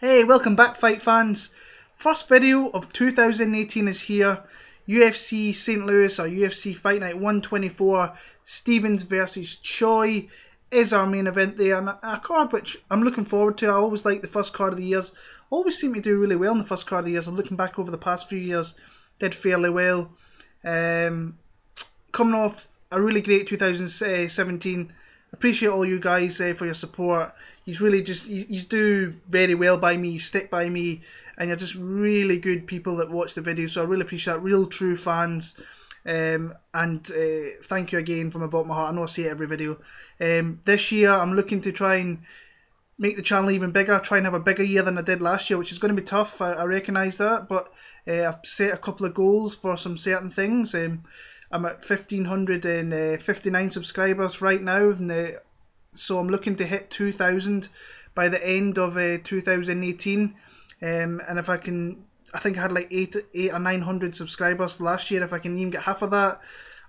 Hey, welcome back, fight fans. First video of 2018 is here. UFC St. Louis, or UFC Fight Night 124, Stevens versus Choi is our main event there. And a card which I'm looking forward to. I always like the first card of the years. Always seem to do really well in the first card of the years. I'm looking back over the past few years, did fairly well. Coming off a really great 2017. Appreciate all you guys for your support. He's really you do very well by me, stick by me, and you're just really good people that watch the video. So I really appreciate that, real true fans. And thank you again from the bottom of my heart. I know I say it every video. This year I'm looking to try and make the channel even bigger, try and have a bigger year than I did last year, which is going to be tough. I recognise that, but I've set a couple of goals for some certain things. I'm at 1,559 subscribers right now, so I'm looking to hit 2,000 by the end of 2018. And if I can, I think I had like 8 or 900 subscribers last year. If I can even get half of that,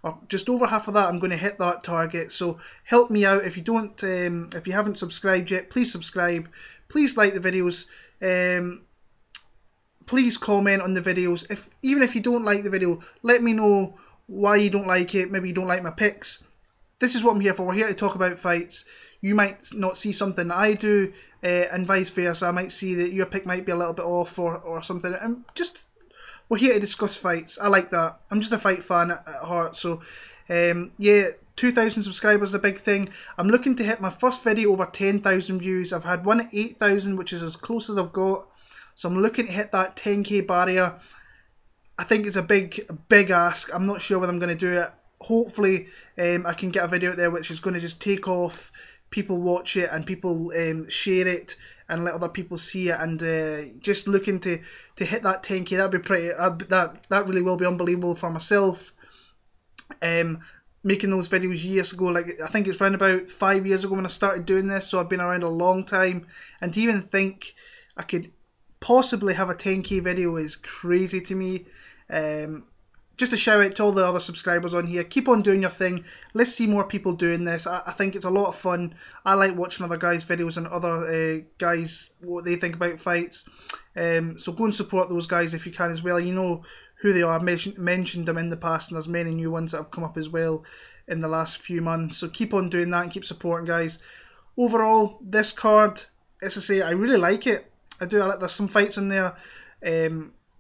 or just over half of that, I'm going to hit that target. So help me out. If you don't, if you haven't subscribed yet, please subscribe. Please like the videos. Please comment on the videos. Even if you don't like the video, let me know why you don't like it. Maybe you don't like my picks. This is what I'm here for. We're here to talk about fights. You might not see something that I do, and vice versa. I might see that your pick might be a little bit off or something. And we're here to discuss fights. I like that. I'm just a fight fan at heart. So, yeah, 2,000 subscribers is a big thing. I'm looking to hit my first video over 10,000 views. I've had one at 8,000, which is as close as I've got. So I'm looking to hit that 10k barrier. I think it's a big ask. I'm not sure whether I'm going to do it. Hopefully, I can get a video out there which is going to just take off. People watch it and people share it and let other people see it. And just looking to hit that 10k. That'd be pretty. That really will be unbelievable for myself. Making those videos years ago, like I think it's around about 5 years ago when I started doing this. So I've been around a long time, and to even think I could possibly have a 10k video is crazy to me. Just a shout out to all the other subscribers on here. Keep on doing your thing. Let's see more people doing this. I think it's a lot of fun. I like watching other guys' videos and other guys, what they think about fights. So go and support those guys if you can as well. You know who they are. I've mentioned them in the past, and there's many new ones that have come up as well in the last few months. So keep on doing that and keep supporting, guys. Overall, this card, as I say, I really like it. I do. There's some fights in there.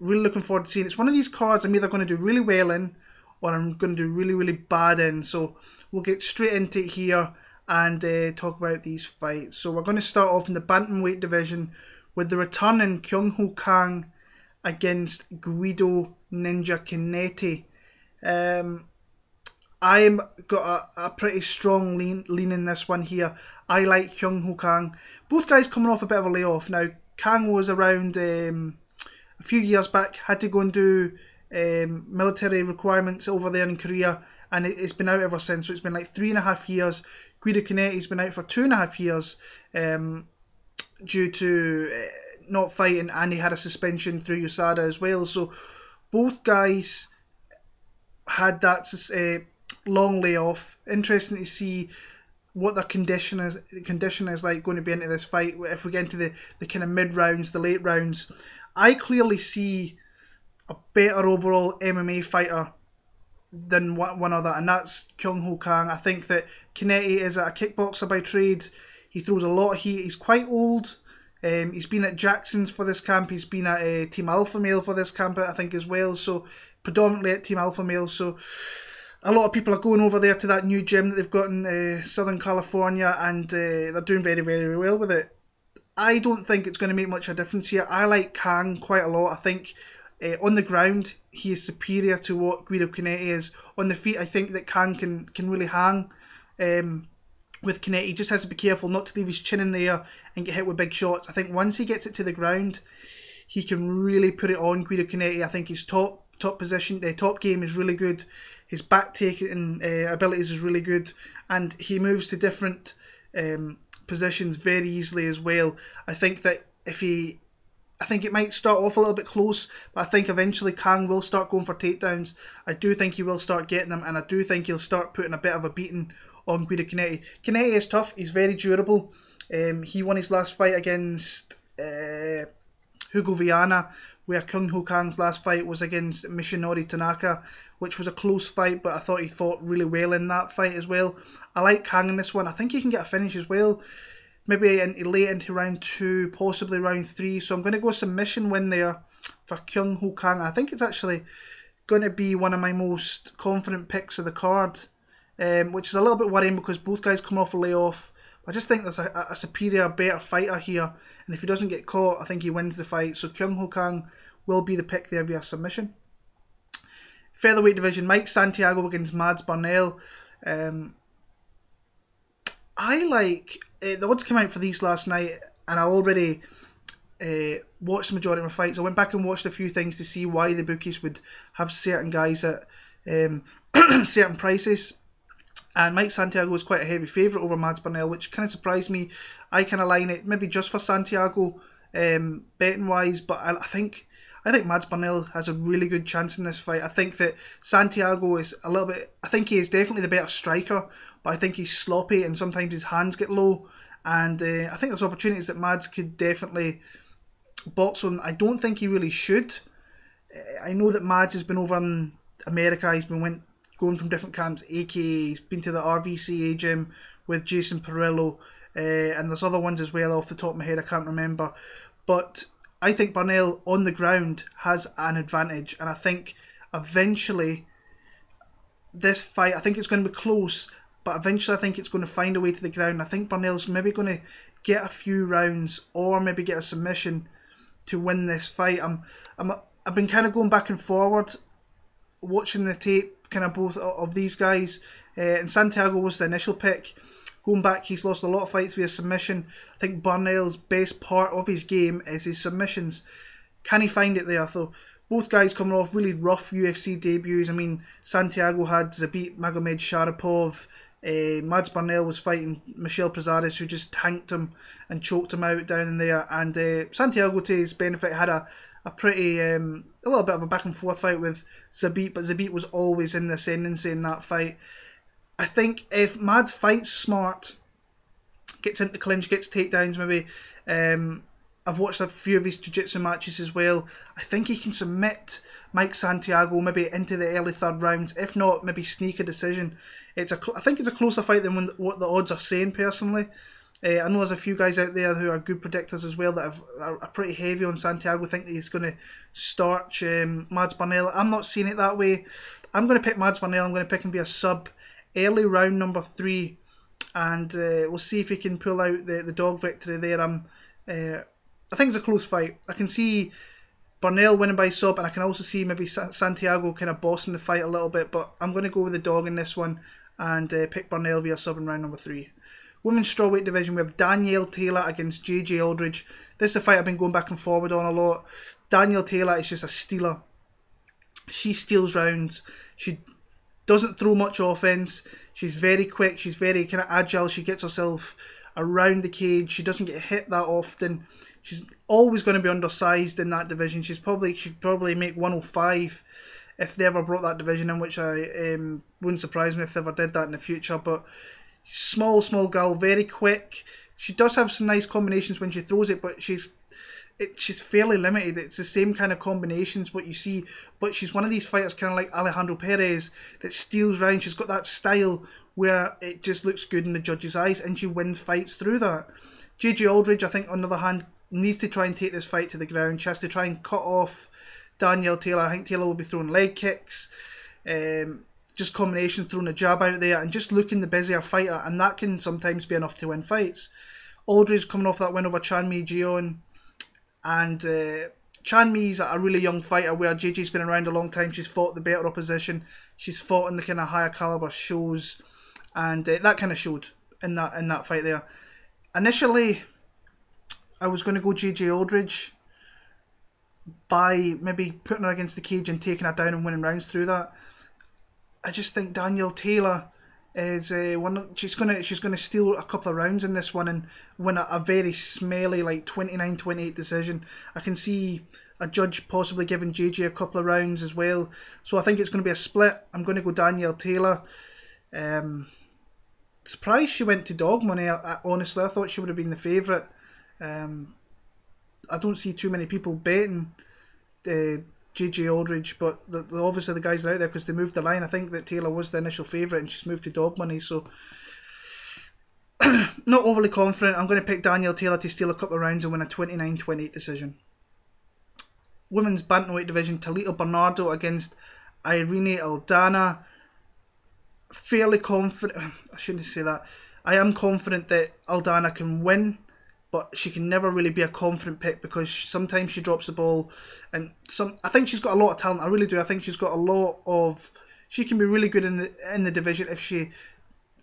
Really looking forward to seeing. It's one of these cards I'm either going to do really well in, or I'm going to do really, really bad in. So we'll get straight into it here and talk about these fights. So we're going to start off in the bantamweight division with the returning Kyung-Ho Kang against Guido Ninja Canete. I've got a pretty strong lean in this one here. I like Kyung-Ho Kang. Both guys coming off a bit of a layoff. Now, Kang was around a few years back, had to go and do military requirements over there in Korea, and it's been out ever since. So it's been like 3.5 years. Guido Canete's been out for 2.5 years due to not fighting, and he had a suspension through USADA as well. So both guys had that long layoff. Interesting to see what their condition is like going to be into this fight. If we get into the kind of mid rounds, the late rounds, I clearly see a better overall MMA fighter than one other, and that's Kyung-Ho Kang. I think that Canete is a kickboxer by trade. He throws a lot of heat. He's quite old. He's been at Jackson's for this camp. He's been at Team Alpha Male for this camp, I think, as well. So predominantly at Team Alpha Male. So a lot of people are going over there to that new gym that they've got in Southern California, and they're doing very, very well with it. I don't think it's going to make much of a difference here. I like Kang quite a lot. I think on the ground he is superior to what Guido Canete is. On the feet, I think that Kang can really hang with Canete. He just has to be careful not to leave his chin in the air and get hit with big shots. I think once he gets it to the ground, he can really put it on Guido Canete. I think his top position, the top game is really good. His back taking abilities is really good, and he moves to different positions very easily as well. I think that I think it might start off a little bit close, but I think eventually Kang will start going for takedowns. I do think he will start getting them, and I do think he'll start putting a bit of a beating on Guido Canete. Canete is tough. He's very durable. He won his last fight against Hugo Viana, where Kyung Ho Kang's last fight was against Mishinori Tanaka, which was a close fight, but I thought he fought really well in that fight as well. I like Kang in this one. I think he can get a finish as well. Maybe late into round 2, possibly round 3. So I'm going to go submission win there for Kyung Ho Kang. I think it's actually going to be one of my most confident picks of the card, which is a little bit worrying because both guys come off a layoff. I just think there's a superior, better fighter here, and if he doesn't get caught, I think he wins the fight. So Kyung Ho Kang will be the pick there via submission. Featherweight division, Mike Santiago against Mads Burnell. I like the odds came out for these last night, and I already watched the majority of my fights. I went back and watched a few things to see why the bookies would have certain guys at certain prices. And Mike Santiago was quite a heavy favourite over Mads Burnell, which kind of surprised me. I kind of line it maybe just for Santiago betting wise, but I think Mads Burnell has a really good chance in this fight. I think that Santiago is a little bit. I think he is definitely the better striker, but I think he's sloppy and sometimes his hands get low. And I think there's opportunities that Mads could definitely box on. I don't think he really should. I know that Mads has been over in America. He's been going from different camps, aka he's been to the RVCA gym with Jason Perillo, and there's other ones as well off the top of my head I can't remember, but I think Burnell on the ground has an advantage, and I think eventually this fight, I think it's going to be close, but eventually I think it's going to find a way to the ground. I think Burnell's maybe going to get a few rounds or maybe get a submission to win this fight. I've been kind of going back and forward watching the tape, kind of both of these guys, and Santiago was the initial pick. Going back, he's lost a lot of fights via submission. I think Burnell's best part of his game is his submissions. Can he find it there? So both guys coming off really rough UFC debuts. I mean, Santiago had Zabit Magomed Sharipov. Mads Burnell was fighting Michel Prazeres, who just tanked him and choked him out down in there. And Santiago, to his benefit, had a pretty, a little bit of a back and forth fight with Zabit, but Zabit was always in the ascendancy in that fight. I think if Mads fights smart, gets into clinch, gets takedowns maybe, I've watched a few of his jiu-jitsu matches as well, I think he can submit Mike Santiago maybe into the early third rounds, if not maybe sneak a decision. I think it's a closer fight than what the odds are saying personally. I know there's a few guys out there who are good predictors as well that are pretty heavy on Santiago, think that he's going to starch Mads Burnell. I'm not seeing it that way. I'm going to pick Mads Burnell. I'm going to pick him via sub early round number 3, and we'll see if he can pull out the dog victory there. I think it's a close fight. I can see Burnell winning by sub, and I can also see maybe Santiago kind of bossing the fight a little bit, but I'm going to go with the dog in this one and pick Burnell via sub in round number 3. Women's strawweight division, we have Danielle Taylor against JJ Aldrich. This is a fight I've been going back and forward on a lot. Danielle Taylor is just a stealer. She steals rounds. She doesn't throw much offense. She's very quick. She's very kind of agile. She gets herself around the cage. She doesn't get hit that often. She's always going to be undersized in that division. She'd probably make 105 if they ever brought that division in, which I wouldn't surprise me if they ever did that in the future. But small girl, very quick. She does have some nice combinations when she throws it, but she's fairly limited. It's the same kind of combinations what you see, but she's one of these fighters kind of like Alejandro Perez that steals round. She's got that style where it just looks good in the judges' eyes, and she wins fights through that. JJ Aldrich, I think, on the other hand, needs to try and take this fight to the ground. She has to try and cut off Danielle Taylor. I think Taylor will be throwing leg kicks, just combinations, throwing a jab out there, and just looking the busier fighter, and that can sometimes be enough to win fights. Aldridge coming off that win over Chanmi Jeon, and Chanmi's a really young fighter where JJ's been around a long time. She's fought the better opposition. She's fought in the kind of higher caliber shows, and that kind of showed in that fight there. Initially, I was going to go JJ Aldridge by maybe putting her against the cage and taking her down and winning rounds through that. I just think Danielle Taylor is she's gonna steal a couple of rounds in this one and win a very smelly like 29-28 decision. I can see a judge possibly giving JJ a couple of rounds as well. So I think it's going to be a split. I'm going to go Danielle Taylor. Surprised she went to dog money. Honestly, I thought she would have been the favourite. I don't see too many people betting JJ Aldrich, but obviously the guys are out there because they moved the line. I think that Taylor was the initial favourite and she's moved to dog money, so not overly confident. I'm going to pick Danielle Taylor to steal a couple of rounds and win a 29-28 decision. Women's bantamweight division, Talito Bernardo against Irene Aldana. Fairly confident. I shouldn't say that. I am confident that Aldana can win, but she can never really be a confident pick because sometimes she drops the ball, and I think she's got a lot of talent. I really do. I think she's got a lot of. She can be really good in the division if she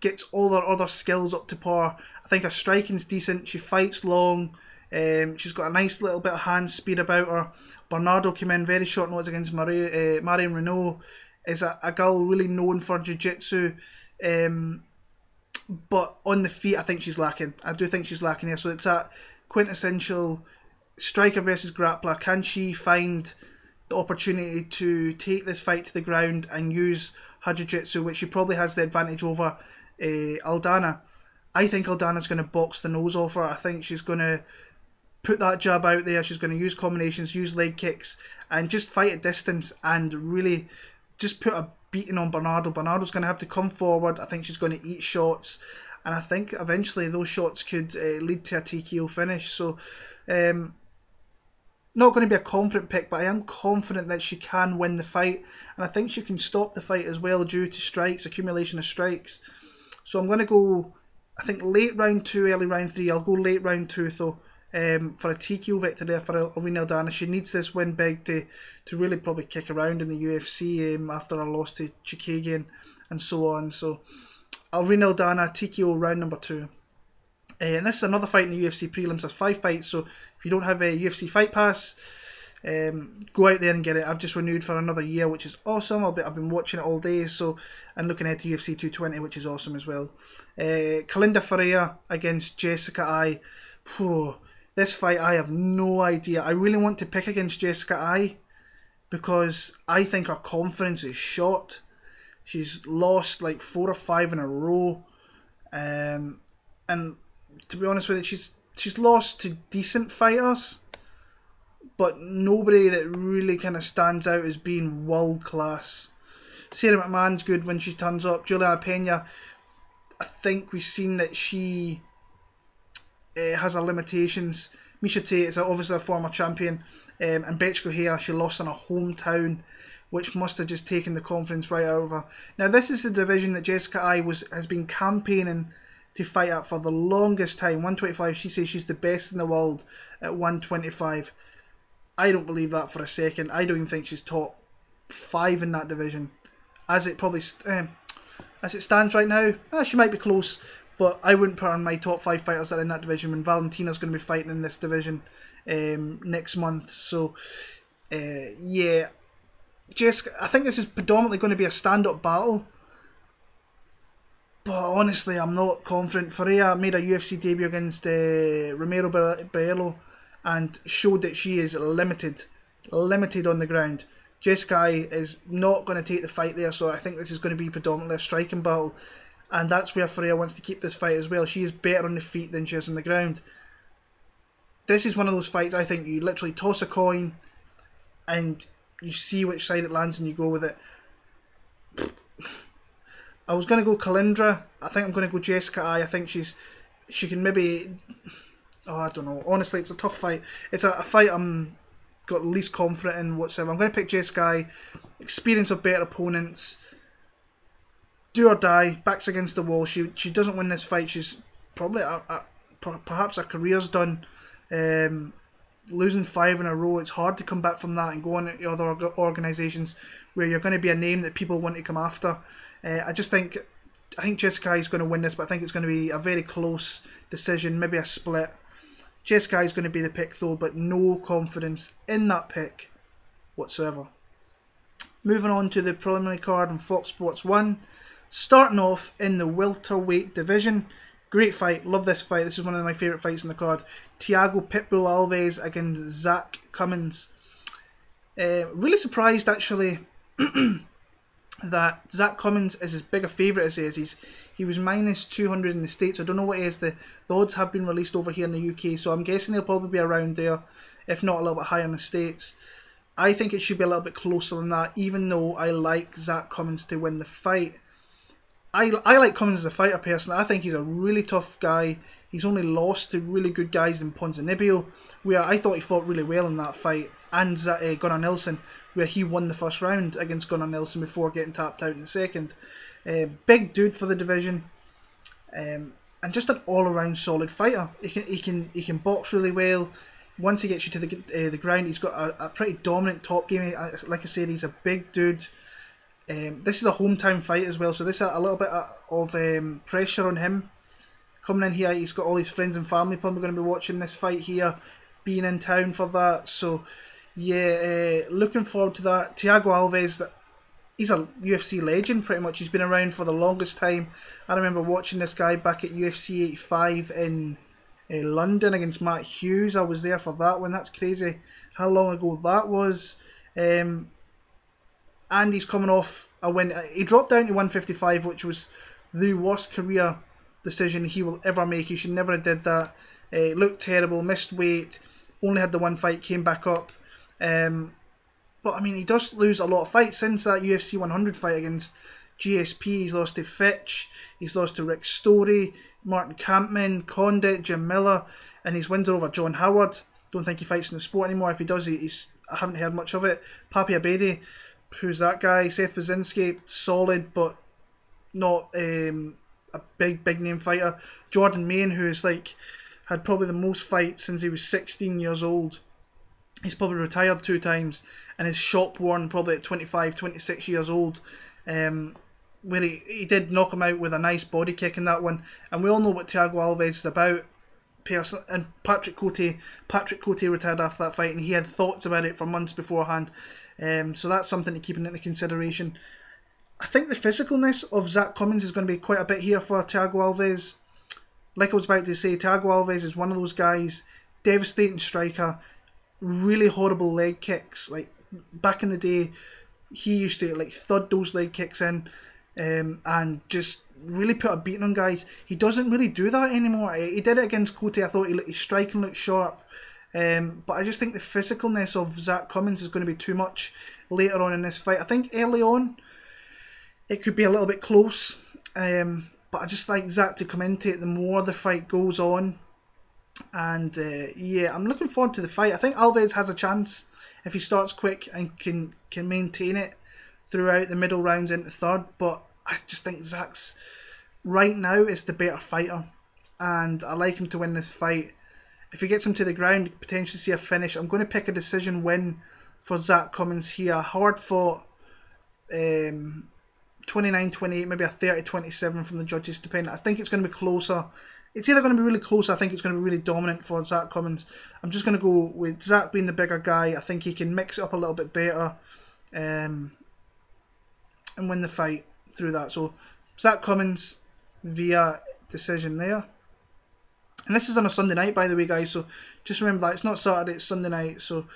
gets all her other skills up to par. I think her striking's decent. She fights long. She's got a nice little bit of hand speed about her. Bernardo came in very short notice against Marion Renault. Is a girl really known for jiu-jitsu. But on the feet, I think she's lacking. I do think she's lacking here. So it's that quintessential striker versus grappler. Can she find the opportunity to take this fight to the ground and use her jiu-jitsu, which she probably has the advantage over Aldana? I think Aldana's going to box the nose off her. I think she's going to put that jab out there. She's going to use combinations, use leg kicks, and just fight at distance and really just put a beating on Bernardo. Bernardo's going to have to come forward. I think she's going to eat shots, and I think eventually those shots could lead to a TKO finish. So not going to be a confident pick, but I am confident that she can win the fight, and I think she can stop the fight as well due to strikes, accumulation of strikes. So I'm going to go, I think, late round 2, early round 3. I'll go late round 2 though, for a TKO victory there for Irene Aldana. She needs this win big to really probably kick around in the UFC after her loss to Chikagian and so on. So Irene Aldana, TKO round number 2. And this is another fight in the UFC prelims. There's 5 fights, so if you don't have a UFC Fight Pass, go out there and get it. I've just renewed for another year, which is awesome. I've been watching it all day, and looking ahead to UFC 220, which is awesome as well. Kalindra Faria against Jessica Ai. This fight, I have no idea. I really want to pick against Jessica Ai because I think her confidence is shot. She's lost like 4 or 5 in a row, and to be honest with you, she's lost to decent fighters, but nobody that really kind of stands out as being world class. Sarah McMahon's good when she turns up. Juliana Pena, I think we've seen that she has her limitations. Miesha Tate is obviously a former champion, and Betchko here, she lost in her hometown, which must have just taken the confidence right out of her. Now this is the division that Jessica Ai has been campaigning to fight at for the longest time. 125, she says she's the best in the world at 125. I don't believe that for a second. I don't even think she's top 5 in that division. As it stands right now, she might be close, but I wouldn't put her in my top 5 fighters that are in that division when Valentina's going to be fighting in this division next month. So, yeah. Jessica, I think this is predominantly going to be a stand-up battle, but honestly, I'm not confident. Faria made a UFC debut against Romero Barelo and showed that she is limited on the ground. Jessica Ai is not going to take the fight there, so I think this is going to be predominantly a striking battle, and that's where Faria wants to keep this fight as well. She is better on the feet than she is on the ground. This is one of those fights I think you literally toss a coin and you see which side it lands and you go with it. I was going to go Kalindra. I think I'm going to go Jessica Ai. I think she can maybe... I don't know. Honestly, it's a tough fight. It's a fight I'm got least confident in whatsoever. I'm going to pick Jessica Ai. Experience of better opponents. Do or die. Backs against the wall. She doesn't win this fight. She's probably... perhaps her career's done. Losing 5 in a row, it's hard to come back from that and go on to other organisations where you're going to be a name that people want to come after. I think Jessica Ai is going to win this, but I think it's going to be a very close decision, maybe a split. Jessica Ai is going to be the pick though, but no confidence in that pick whatsoever. Moving on to the preliminary card on Fox Sports 1. Starting off in the welterweight division. Great fight, love this fight. This is one of my favourite fights in the card. Thiago Pitbull Alves against Zach Cummings. Really surprised actually that Zach Cummings is as big a favourite as he is. He was minus 200 in the States. I don't know what it is. The odds have been released over here in the UK, so I'm guessing he'll probably be around there. if not a little bit higher in the States. I think it should be a little bit closer than that, even though I like Zach Cummings to win the fight. I like Cummings as a fighter personally. I think he's a really tough guy. He's only lost to really good guys in Ponzinibbio, where I thought he fought really well in that fight, and Gunnar Nelson, where he won the first round against Gunnar Nelson before getting tapped out in the second. Big dude for the division, and just an all-around solid fighter. He can box really well. Once he gets you to the ground, he's got a pretty dominant top game. Like I said, he's a big dude. This is a hometown fight as well, so this is a little bit of pressure on him. Coming in here, he's got all his friends and family probably going to be watching this fight here, being in town for that. So, yeah, looking forward to that. Thiago Alves, he's a UFC legend pretty much. He's been around for the longest time. I remember watching this guy back at UFC 85 in London against Matt Hughes. I was there for that one. That's crazy how long ago that was. And he's coming off a win. He dropped down to 155, which was the worst career decision he will ever make. He should never have did that. Looked terrible, missed weight, only had the one fight, came back up. But I mean, he does lose a lot of fights since that UFC 100 fight against GSP. He's lost to Fitch, he's lost to Rick Story, Martin Kampman, Condit, Jim Miller, and his wins are over John Howard. Don't think he fights in the sport anymore. If he does, I haven't heard much of it. Papi Abedi, who's that guy? Seth Brzezinski, solid, but not a big name fighter. Jordan Main, who is had probably the most fights since he was 16 years old. He's probably retired 2 times, and his shop worn probably at 25, 26 years old. Where he did knock him out with a nice body kick in that one. And we all know what Thiago Alves is about. And Patrick Cote retired after that fight, and he had thoughts about it for months beforehand. So that's something to keep into consideration. I think the physicalness of Zach Cummings is going to be quite a bit here for Thiago Alves. Like I was about to say, Thiago Alves is one of those guys, devastating striker, really horrible leg kicks. Like back in the day, he used to thud those leg kicks in and just really put a beating on guys. He doesn't really do that anymore. He did it against Cote. I thought his striking looked sharp. But I just think the physicalness of Zach Cummings is going to be too much later on in this fight. I think early on, it could be a little bit close, but I just like Zach to come into it the more the fight goes on. And yeah, I'm looking forward to the fight. I think Alves has a chance if he starts quick and can maintain it throughout the middle rounds into third. But I just think Zach's right now is the better fighter, and I like him to win this fight. If he gets him to the ground, potentially see a finish. I'm going to pick a decision win for Zach Cummings here. Hard fought. 29-28, maybe a 30-27 from the judges, depending. I think it's going to be closer. It's either going to be really close, or I think it's going to be really dominant for Zach Cummings. I'm just going to go with Zach being the bigger guy. I think he can mix it up a little bit better and win the fight through that. So Zach Cummings via decision there. And this is on a Sunday night, by the way, guys, so just remember that. It's not Saturday, it's Sunday night, so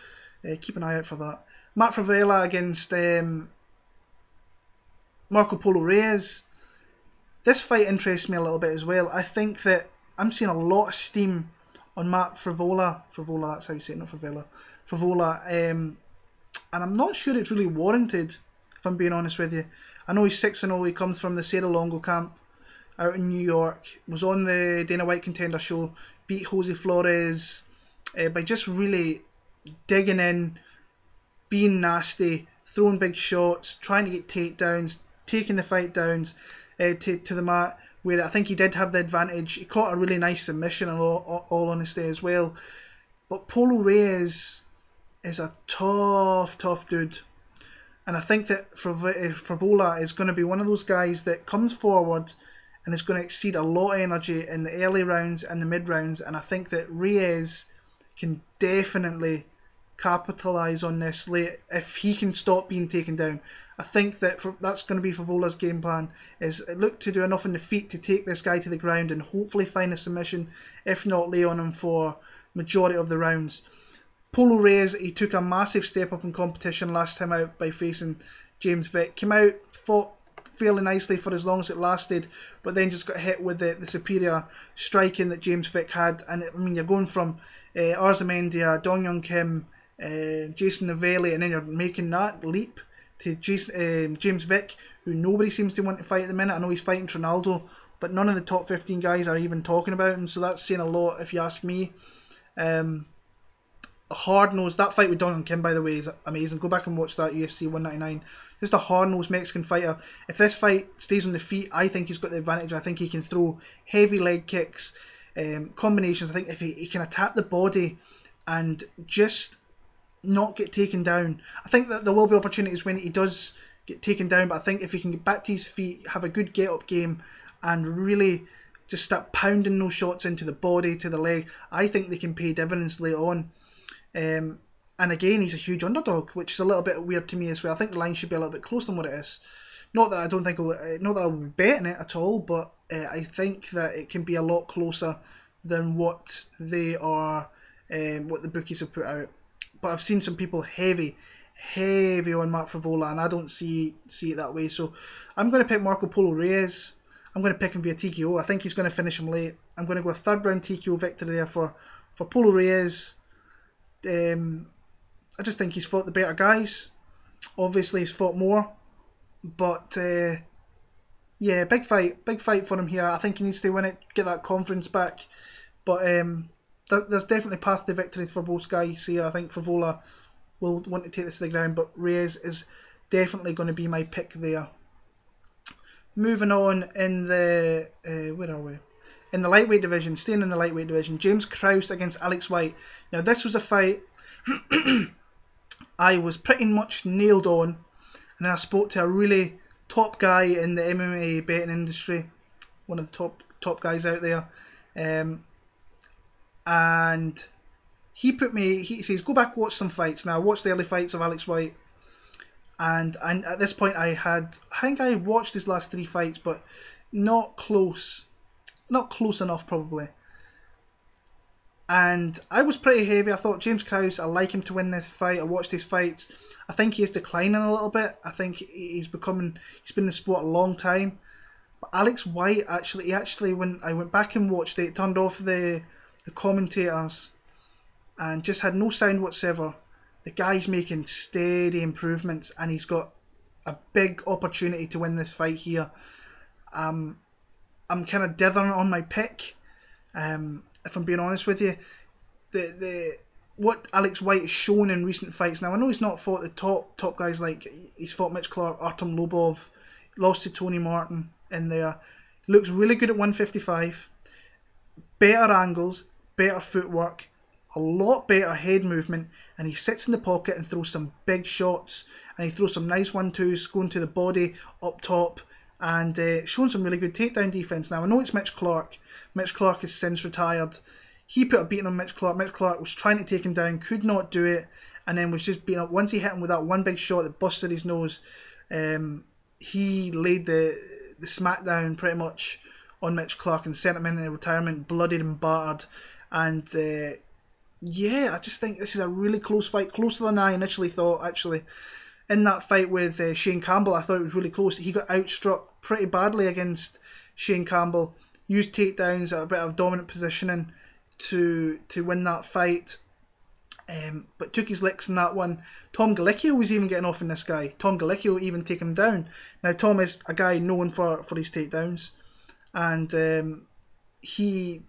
keep an eye out for that. Matt Frevola against Marco Polo Reyes. This fight interests me a little bit as well. I think that I'm seeing a lot of steam on Matt Frevola. Frevola, that's how you say it, not Frevola. Frevola. And I'm not sure it's really warranted, if I'm being honest with you. I know he's 6-0. He comes from the Cerro Longo camp out in New York. Was on the Dana White Contender Show. Beat Jose Flores by just really digging in, being nasty, throwing big shots, trying to get takedowns, taking the fight downs to the mat, where I think he did have the advantage. He caught a really nice submission, in all honesty, as well. But Polo Reyes is a tough dude. And I think that Frevola is going to be one of those guys that comes forward and is going to exceed a lot of energy in the early rounds and the mid rounds. And I think that Reyes can definitely capitalise on this late if he can stop being taken down. I think that that's going to be Frevola's game plan, is look to do enough in the feet to take this guy to the ground and hopefully find a submission, if not lay on him for majority of the rounds. Polo Reyes, he took a massive step up in competition last time out by facing James Vick. Came out, fought fairly nicely for as long as it lasted, but then just got hit with the superior striking that James Vick had. And I mean, you're going from Arzamendia, Dong Young Kim, Jason Novelli, and then you're making that leap to James Vick, who nobody seems to want to fight at the minute. I know he's fighting Trinaldo, but none of the top 15 guys are even talking about him, so that's saying a lot if you ask me. Hard-nosed, that fight with Dong Kim, by the way, is amazing. Go back and watch that, UFC 199. Just a hard-nosed Mexican fighter. If this fight stays on the feet, I think he's got the advantage. I think he can throw heavy leg kicks, combinations. I think if he can attack the body and just not get taken down. I think that there will be opportunities when he does get taken down, but I think if he can get back to his feet, have a good get-up game, and really just start pounding those shots into the body, to the leg, I think they can pay dividends later on. And again, he's a huge underdog, which is a little bit weird to me as well. I think the line should be a little bit closer than what it is. Not that I'll be betting it at all, but I think that it can be a lot closer than what they are, what the bookies have put out. But I've seen some people heavy on Mark Frevola, and I don't see it that way. So I'm going to pick Marco Polo Reyes. I'm going to pick him via TKO. I think he's going to finish him late. I'm going to go a third round TKO victory there for Polo Reyes. I just think he's fought the better guys. Obviously he's fought more, but yeah, big fight for him here. I think he needs to win it, get that confidence back. But there's definitely path to victories for both guys here. I think Frevola will want to take this to the ground, but Reyes is definitely going to be my pick there. Moving on in the where are we? In the lightweight division, staying in the lightweight division, James Krause against Alex White. Now this was a fight I was pretty much nailed on, and then I spoke to a really top guy in the MMA betting industry, one of the top guys out there, and he says, go back, watch some fights. Now I watched the early fights of Alex White, and at this point I think I watched his last 3 fights, but not close enough probably. And I was pretty heavy. I thought James Krause, I like him to win this fight. I watched his fights. I think he is declining a little bit. I think he's been in the sport a long time. But Alex White, actually, when I went back and watched it, turned off the commentators and just had no sound whatsoever. The guy's making steady improvements, and he's got a big opportunity to win this fight here. I'm kind of dithering on my pick. If I'm being honest with you, what Alex White has shown in recent fights. Now I know he's not fought the top guys, like he's fought Mitch Clark, Artem Lobov, lost to Tony Martin in there. Looks really good at 155. Better angles, better footwork, a lot better head movement, and he sits in the pocket and throws some big shots, and he throws some nice 1-2s going to the body up top, and showing some really good takedown defense. Now I know it's Mitch Clark. Mitch Clark has since retired. He put a beating on Mitch Clark. Mitch Clark was trying to take him down, could not do it, and then was just beaten up. Once he hit him with that one big shot that busted his nose, he laid the smackdown pretty much on Mitch Clark and sent him into retirement, bloodied and battered. And yeah, I just think this is a really close fight, closer than I initially thought, actually. In that fight with Shane Campbell, I thought it was really close. He got outstruck pretty badly against Shane Campbell, used takedowns at a bit of dominant positioning to win that fight, but took his licks in that one. Tom Galicchio was even getting off on this guy. Tom Galicchio even taking him down. Now Tom is a guy known for his takedowns, and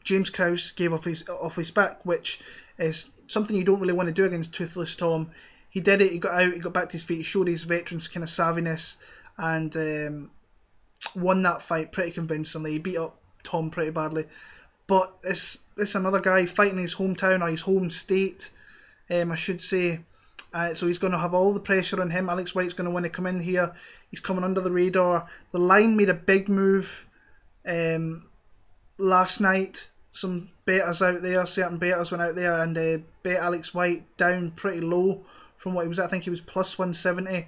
James Krause gave off his back, which is something you don't really want to do against Toothless Tom. He did it, he got out, he got back to his feet, he showed his veterans kind of savviness, and won that fight pretty convincingly. He beat up Tom pretty badly. But this another guy fighting in his hometown, or his home state, I should say. So he's going to have all the pressure on him. Alex White's going to want to come in here. He's coming under the radar. The line made a big move last night. Some bettors out there, certain bettors went out there and bet Alex White down pretty low from what he was at. I think he was plus 170.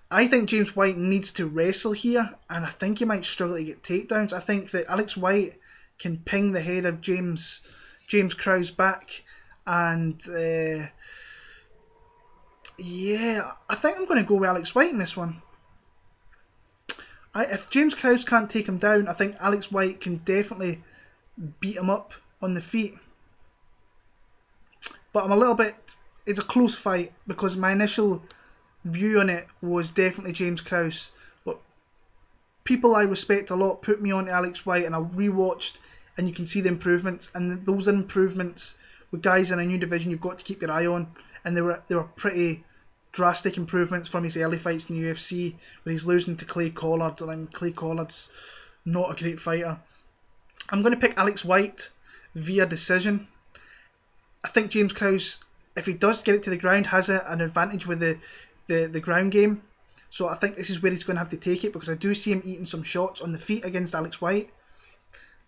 I think James White needs to wrestle here, and I think he might struggle to get takedowns. I think that Alex White can ping the head of James Krause back, and yeah, I think I'm going to go with Alex White in this one. If James Krause can't take him down, I think Alex White can definitely beat him up on the feet. But I'm a little bit... It's a close fight because my initial view on it was definitely James Krause. But people I respect a lot put me on to Alex White, and I rewatched, and you can see the improvements. And those improvements with guys in a new division you've got to keep your eye on. And they were pretty drastic improvements from his early fights in the UFC, when he's losing to Clay Collard. And I mean, Clay Collard's not a great fighter. I'm going to pick Alex White via decision. I think James Krause, if he does get it to the ground, has an advantage with the ground game. So I think this is where he's going to have to take it, because I do see him eating some shots on the feet against Alex White.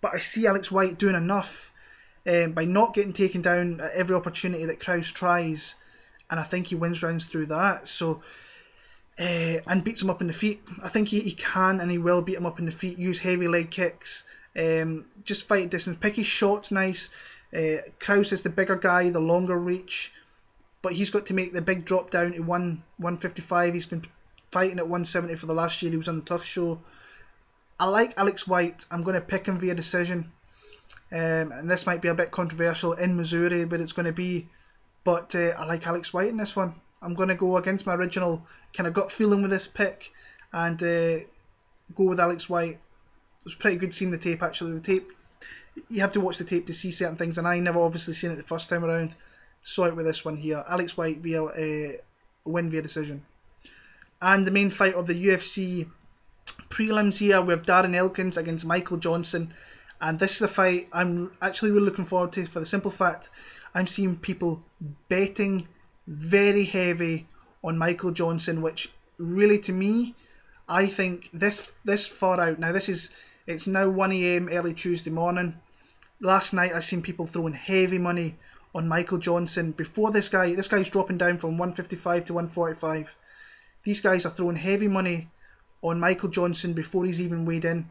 But I see Alex White doing enough by not getting taken down at every opportunity that Krause tries, and I think he wins rounds through that. So and beats him up in the feet. I think he can and he will beat him up in the feet. Use heavy leg kicks. Just fight distance. Pick his shots nice. Krause is the bigger guy, the longer reach, but he's got to make the big drop down to 155. He's been fighting at 170 for the last year. He was on the Tough Show. I like Alex White. I'm going to pick him via decision. And this might be a bit controversial in Missouri, but it's going to be. But I like Alex White in this one. I'm going to go against my original kind of gut feeling with this pick and go with Alex White. It was pretty good seeing the tape, actually. The tape, you have to watch the tape to see certain things, and I never obviously seen it the first time around. Saw it with this one here. Alex White via win via decision. And the main fight of the UFC prelims here, we have Darren Elkins against Michael Johnson. And this is a fight I'm actually really looking forward to, for the simple fact I'm seeing people betting very heavy on Michael Johnson, which really, to me, I think this far out. Now it's now 1 AM early Tuesday morning. Last night I seen people throwing heavy money on Michael Johnson before this guy's dropping down from 155 to 145. These guys are throwing heavy money on Michael Johnson before he's even weighed in.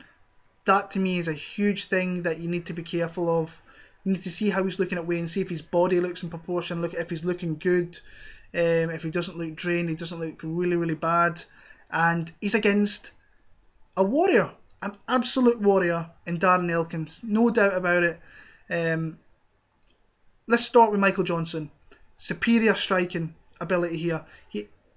That to me is a huge thing that you need to be careful of. You need to see how he's looking at weight and see if his body looks in proportion, look if he's looking good, if he doesn't look drained, he doesn't look really, really bad. And he's against a warrior, an absolute warrior in Darren Elkins, no doubt about it. Let's start with Michael Johnson. Superior striking ability here.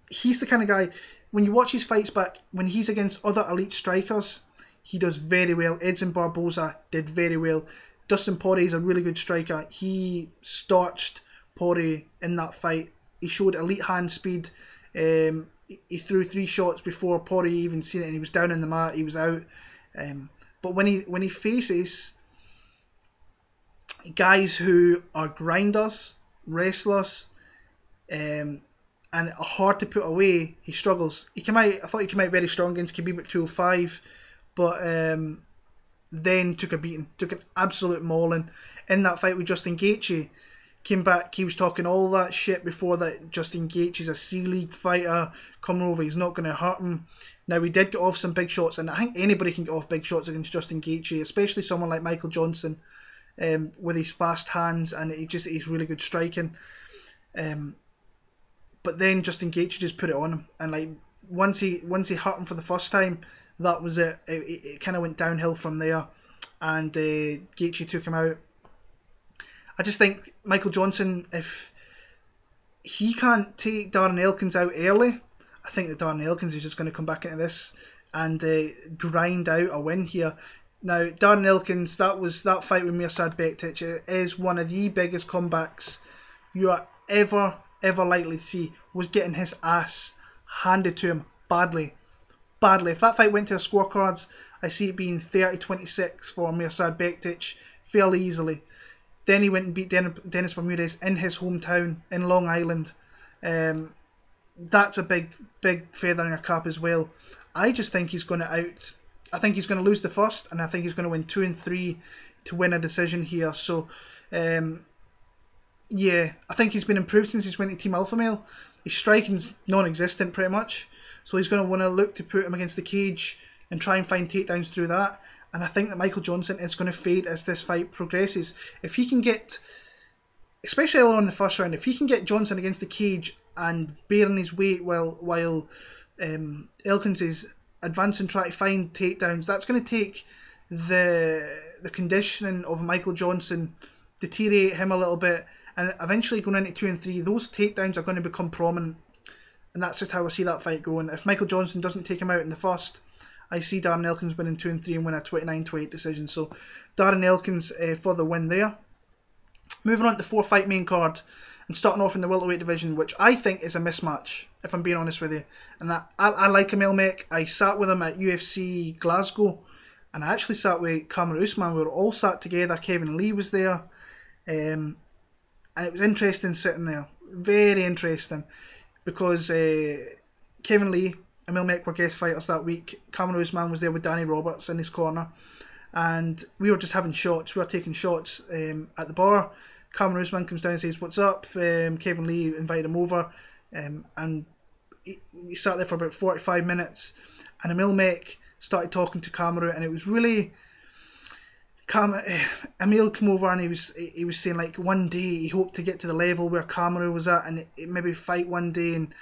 He's the kind of guy, when you watch his fights back, when he's against other elite strikers, he does very well. Edson Barboza did very well. Dustin Poirier is a really good striker. He starched Poirier in that fight. He showed elite hand speed. He threw 3 shots before Poirier even seen it, and he was down in the mat. He was out. But when he faces guys who are grinders, wrestlers, and are hard to put away, he struggles. I thought he came out very strong against Khabib at 205, but then took a beating, took an absolute mauling. In that fight with Justin Gaethje, came back, he was talking all that shit before that Justin Gaethje's a C-League fighter, coming over, he's not going to hurt him. Now, he did get off some big shots, and I think anybody can get off big shots against Justin Gaethje, especially someone like Michael Johnson, with his fast hands, and he's really good striking. But then Justin Gaethje just put it on him, and like once he hurt him for the first time, that was it. It kind of went downhill from there, and Gaethje took him out. I just think Michael Johnson, if he can't take Darren Elkins out early, I think that Darren Elkins is just going to come back into this and grind out a win here. Now, Darren Elkins, that fight with Mirsad Bektic is one of the biggest comebacks you are ever likely to see. Was getting his ass handed to him badly. If that fight went to a scorecards, I see it being 30-26 for Mirsad Bektic fairly easily. Then he went and beat Dennis Bermudez in his hometown in Long Island. That's a big feather in your cap as well. I just think he's going to I think he's going to lose the first, and I think he's going to win 2 and 3 to win a decision here. So, yeah, I think he's been improved since he's went to Team Alpha Male. His striking's non-existent pretty much. So he's going to want to look to put him against the cage and try and find takedowns through that. And I think that Michael Johnson is going to fade as this fight progresses. If he can get, especially early on in the first round, if he can get Johnson against the cage and bearing his weight while Elkins is advance and try to find takedowns. That's going to take the conditioning of Michael Johnson, deteriorate him a little bit, and eventually going into 2 and 3, those takedowns are going to become prominent. And that's just how I see that fight going. If Michael Johnson doesn't take him out in the first, I see Darren Elkins winning 2 and 3 and win a 29-28 decision. So Darren Elkins for the win there. Moving on to the 4-fight main card, and starting off in the welterweight division, which I think is a mismatch, if I'm being honest with you. And I like Emil. I sat with him at UFC Glasgow, and I actually sat with Kamaru Usman. We were all sat together. Kevin Lee was there, and it was interesting sitting there. Very interesting, because Kevin Lee, Emil were guest fighters that week. Kamaru Usman was there with Danny Roberts in his corner, and we were just having shots. We were taking shots at the bar. Kamaru Usman comes down and says, "What's up?" Kevin Lee invited him over, and he sat there for about 45 minutes, and Emil started talking to Kamaru, and it was really... Emil came over and he was saying, like, one day he hoped to get to the level where Kamaru was at, and maybe fight one day. And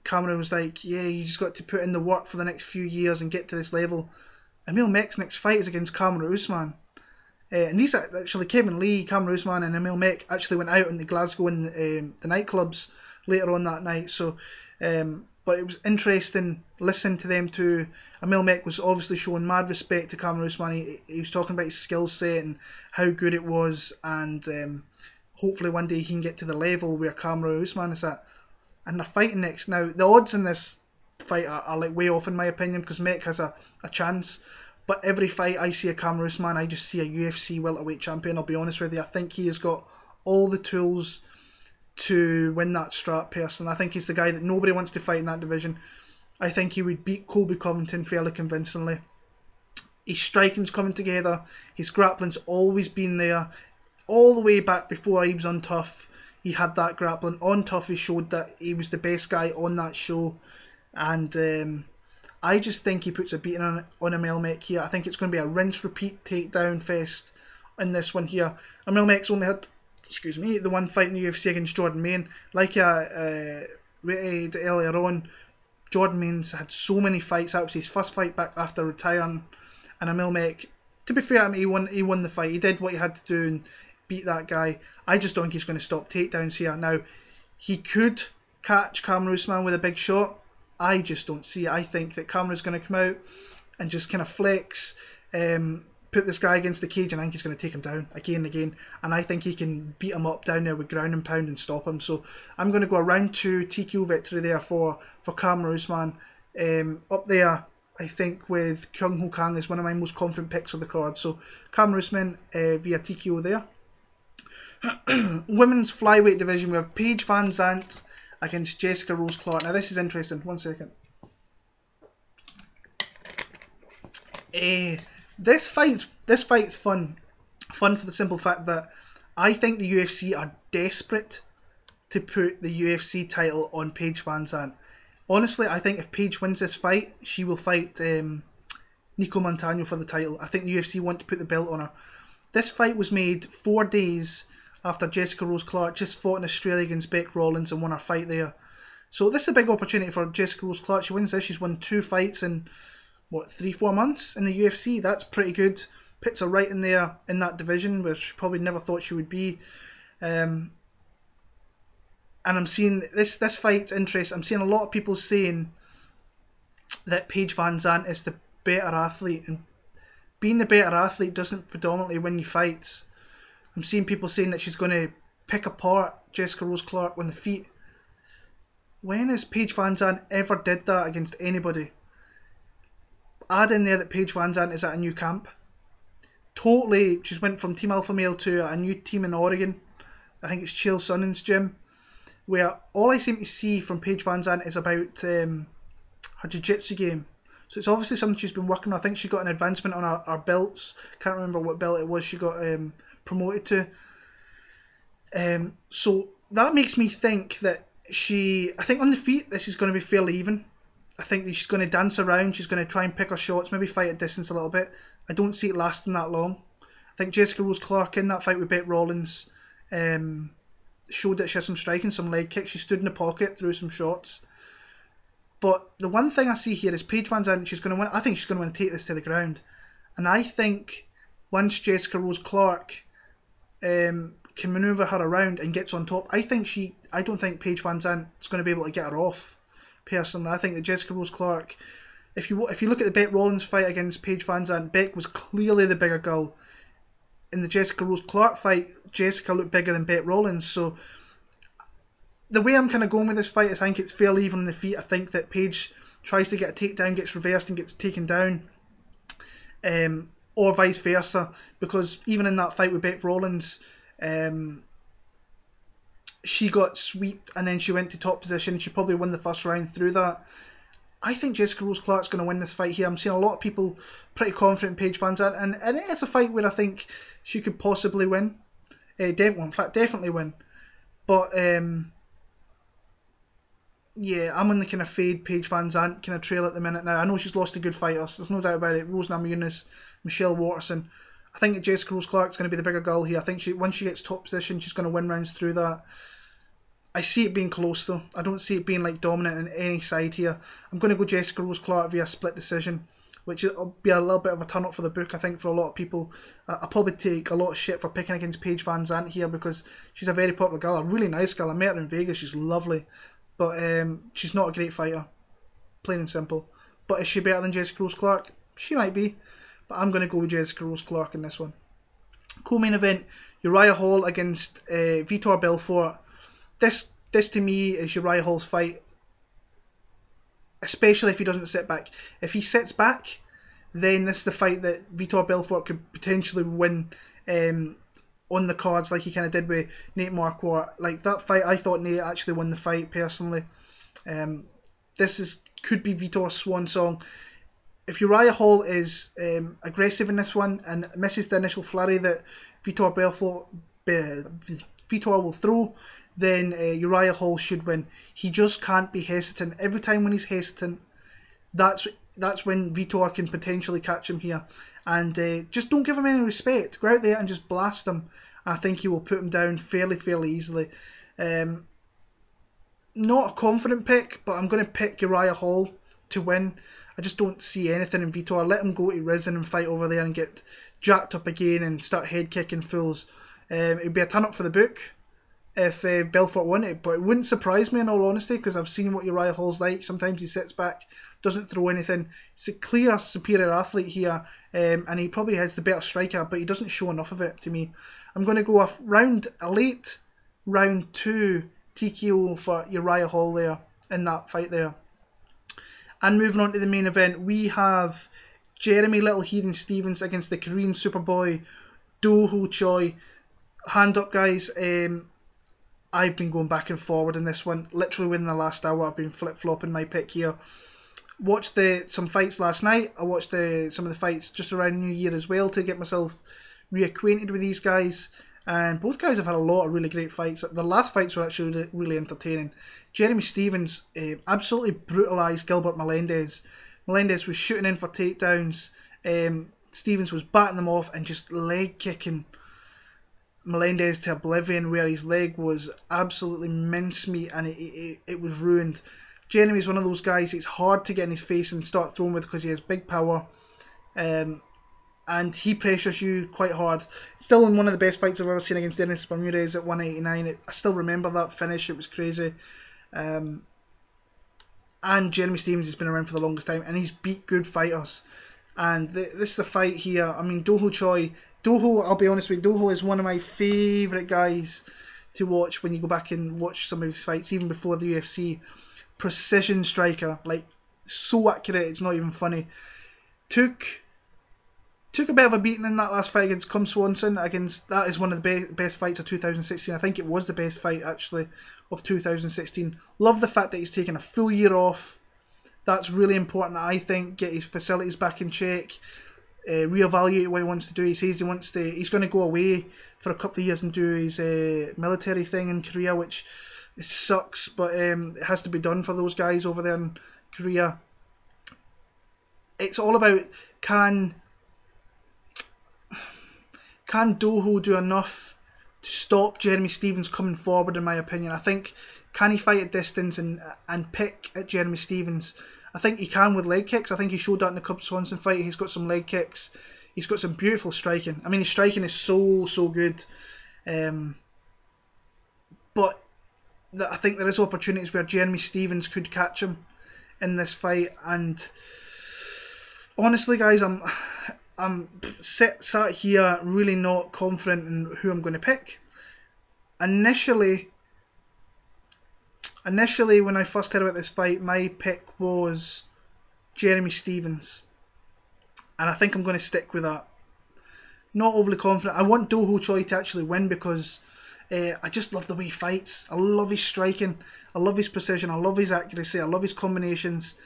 Kamaru was like, yeah, you just got to put in the work for the next few years and get to this level. Emil Mek's next fight is against Kamaru Usman. And these actually, Kevin Lee, Kamaru Usman and Emil Mek actually went out into Glasgow in the nightclubs later on that night. So, but it was interesting listening to them too. Emil Mek was obviously showing mad respect to Kamaru Usman. He was talking about his skill set and how good it was, and hopefully one day he can get to the level where Kamaru Usman is at. And they're fighting next. Now, the odds in this fight are like way off in my opinion, because Mek has a chance. But every fight I see a Kamaru Usman, I just see a UFC welterweight champion. I'll be honest with you. I think he has got all the tools to win that strap, person. I think he's the guy that nobody wants to fight in that division. I think he would beat Colby Covington fairly convincingly. His striking's coming together. His grappling's always been there. All the way back before he was on Tough, he had that grappling. On Tough, he showed that he was the best guy on that show. And I just think he puts a beating on Emil Mek here. I think it's going to be a rinse-repeat takedown fest in this one here. Emil Mek's only had, the one fight in the UFC against Jordan Main. Like I rated earlier on, Jordan Main's had so many fights. That was his first fight back after retiring. And Emil Mek, to be fair, I mean, he won the fight. He did what he had to do and beat that guy. I just don't think he's going to stop takedowns here. Now, he could catch Kamaru Usman with a big shot. I just don't see it. I think that Kamaru's going to come out and just kind of flex, put this guy against the cage, and I think he's going to take him down again and again. And I think he can beat him up down there with ground and pound and stop him. So I'm going to go a round 2 TKO victory there for Kamaru Usman. Up there, I think, with Kyung Ho Kang is one of my most confident picks of the card. So Kamaru Usman via TKO there. Women's flyweight division, we have Paige VanZant against Jessica Rose Clark. Now this is interesting. 1 second. This fight's fun. Fun for the simple fact that I think the UFC are desperate to put the UFC title on Paige VanZant. Honestly, I think if Paige wins this fight, she will fight Nico Montano for the title. I think the UFC want to put the belt on her. This fight was made 4 days after Jessica Rose Clark just fought in Australia against Beck Rawlins and won her fight there. So this is a big opportunity for Jessica Rose Clark. She wins this. She's won 2 fights in, 3-4 months in the UFC. That's pretty good. Puts her right in there in that division, where she probably never thought she would be. And I'm seeing this fight's interest. I'm seeing a lot of people saying that Paige VanZant is the better athlete, and being the better athlete doesn't predominantly win you fights. I'm seeing people saying that she's going to pick apart Jessica Rose Clark on the feet. When has Paige VanZant ever did that against anybody? Add in there that Paige VanZant is at a new camp. Totally, she's went from Team Alpha Male to a new team in Oregon. I think it's Chael Sonnen's gym. Where all I seem to see from Paige VanZant is about her jiu-jitsu game. So it's obviously something she's been working on. I think she got an advancement on her belts. Can't remember what belt it was she got promoted to. So that makes me think that I think on the feet this is going to be fairly even. I think that she's going to dance around. She's going to try and pick her shots, maybe fight at distance a little bit. I don't see it lasting that long. I think Jessica Rose Clark in that fight with Beck Rawlins showed that she has some striking, some leg kicks. She stood in the pocket, threw some shots. But the one thing I see here is Paige VanZant, she's going to win. I think she's going to want to take this to the ground. And I think once Jessica Rose Clark can manoeuvre her around and gets on top, I don't think Paige VanZant is going to be able to get her off. Personally, I think that Jessica Rose Clark, if you look at the Beck Rollins fight against Paige VanZant, Beck was clearly the bigger girl. In the Jessica Rose Clark fight, Jessica looked bigger than Beck Rollins. So the way I'm kind of going with this fight is I think it's fairly even on the feet. I think that Paige tries to get a takedown, gets reversed and gets taken down, or vice versa. Because even in that fight with Beck Rollins, she got swept and then she went to top position. She probably won the first round through that. I think Jessica Rose Clark's going to win this fight here. I'm seeing a lot of people pretty confident in Paige VanZant, and it is a fight where I think she could possibly win. Definitely win. But yeah, I'm on the kind of fade Paige VanZant kind of trail at the minute now. I know she's lost to good fighters, there's no doubt about it. Rose Namajunas, Michelle Waterson. I think that Jessica Rose Clark's going to be the bigger girl here. I think once she gets top position, she's going to win rounds through that. I see it being close though. I don't see it being like dominant on any side here. I'm going to go Jessica Rose Clark via split decision, which will be a little bit of a turn up for the book, I think, for a lot of people. I'll probably take a lot of shit for picking against Paige VanZant here because she's a very popular girl, a really nice girl. I met her in Vegas, she's lovely. But she's not a great fighter, plain and simple. But is she better than Jessica Rose Clark? She might be. But I'm going to go with Jessica Rose Clark in this one. Co-main event, Uriah Hall against Vitor Belfort. This to me is Uriah Hall's fight, especially if he doesn't sit back. If he sits back, then this is the fight that Vitor Belfort could potentially win on the cards, like he kind of did with Nate Marquardt. Like that fight, I thought Nate actually won the fight personally. Could be Vitor's swan song. If Uriah Hall is aggressive in this one and misses the initial flurry that Vitor will throw, then Uriah Hall should win. He just can't be hesitant. Every time when he's hesitant, that's when Vitor can potentially catch him here. And just don't give him any respect. Go out there and just blast him. I think he will put him down fairly easily. Not a confident pick, but I'm going to pick Uriah Hall to win. I just don't see anything in Vitor. Let him go to Risen and fight over there and get jacked up again and start head kicking fools. It would be a turn up for the book if Belfort won it, but it wouldn't surprise me in all honesty because I've seen what Uriah Hall's like. Sometimes he sits back, doesn't throw anything. He's a clear superior athlete here, and he probably has the better striker, but he doesn't show enough of it to me. I'm going to go a late round 2 TKO for Uriah Hall there in that fight there. And moving on to the main event, we have Jeremy Little Heathen Stevens against the Korean Superboy Dooho Choi. Hand up, guys. I've been going back and forward in this one. Literally within the last hour, I've been flip-flopping my pick here. Watched some fights last night. I watched some of the fights just around New Year as well to get myself reacquainted with these guys. And both guys have had a lot of really great fights. The last fights were actually really entertaining. Jeremy Stevens absolutely brutalised Gilbert Melendez. Melendez was shooting in for takedowns. Stevens was batting them off and just leg kicking Melendez to oblivion, where his leg was absolutely mincemeat and it was ruined. Jeremy's one of those guys it's hard to get in his face and start throwing with because he has big power, and he pressures you quite hard. Still in one of the best fights I've ever seen against Dennis Bermudez at 189. I still remember that finish, it was crazy. And Jeremy Stevens has been around for the longest time and he's beat good fighters. And this is the fight here. I mean, Dooho Choi. Dooho, I'll be honest with you, Dooho is one of my favourite guys to watch when you go back and watch some of his fights, even before the UFC. Precision striker, like so accurate, it's not even funny. Took a bit of a beating in that last fight against Cum Swanson. That is one of the best fights of 2016. I think it was the best fight actually of 2016. Love the fact that he's taken a full year off. That's really important, I think. Get his facilities back in check. Reevaluate what he wants to do. He says he's going to go away for a couple of years and do his military thing in Korea, which it sucks, but it has to be done for those guys over there in Korea. It's all about can Dooho do enough stop Jeremy Stephens coming forward, in my opinion. I think, can he fight at distance and pick at Jeremy Stephens? I think he can with leg kicks. I think he showed that in the Cub Swanson fight. He's got some leg kicks. He's got some beautiful striking. I mean, his striking is so good. But I think there is opportunities where Jeremy Stephens could catch him in this fight. And honestly, guys, I'm sat here really not confident in who I'm going to pick. Initially, when I first heard about this fight, my pick was Jeremy Stephens, and I think I'm going to stick with that. Not overly confident. I want Dooho Choi to actually win because I just love the way he fights. I love his striking. I love his precision. I love his accuracy. I love his combinations.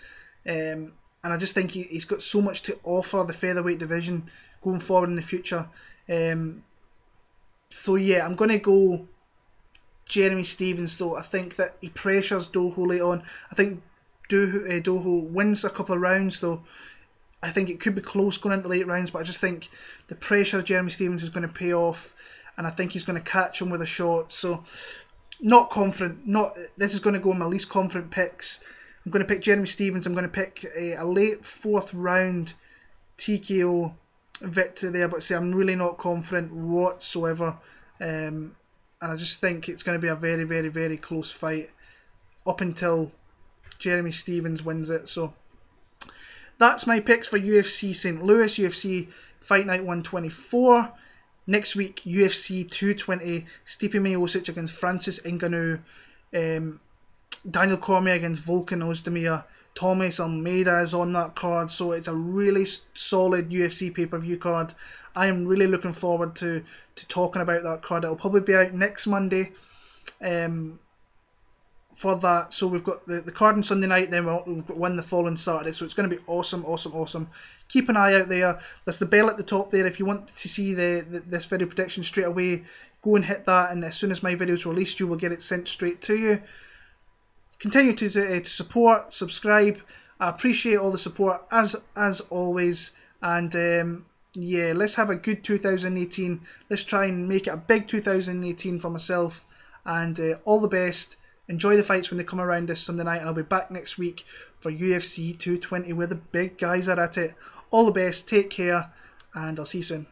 And I just think he's got so much to offer the featherweight division going forward in the future. So yeah, I'm going to go Jeremy Stephens though. I think that he pressures Dooho late on. I think Dooho wins a couple of rounds though. I think it could be close going into late rounds, but I just think the pressure of Jeremy Stephens is going to pay off, and I think he's going to catch him with a shot. So not confident. This is going to go in my least confident picks. I'm going to pick Jeremy Stephens. I'm going to pick a late 4th round TKO victory there, but I'm really not confident whatsoever. And I just think it's going to be a very close fight up until Jeremy Stephens wins it. So that's my picks for UFC St. Louis, UFC Fight Night 124. Next week, UFC 220, Stipe Miocic against Francis Ngannou, Daniel Cormier against Volkan Ozdemir, Thomas Almeida is on that card, so it's a really solid UFC pay-per-view card. I am really looking forward to talking about that card. It'll probably be out next Monday for that. So we've got the card on Sunday night, then we've got one the following Saturday, so it's going to be awesome. Keep an eye out there. There's the bell at the top there. If you want to see this video prediction straight away, go and hit that, and as soon as my video is released, you will get it sent straight to you. Continue to support, subscribe. I appreciate all the support as always, and yeah, let's have a good 2018. Let's try and make it a big 2018 for myself, and all the best. Enjoy the fights when they come around this Sunday night, and I'll be back next week for UFC 220 where the big guys are at it. All the best, take care, and I'll see you soon.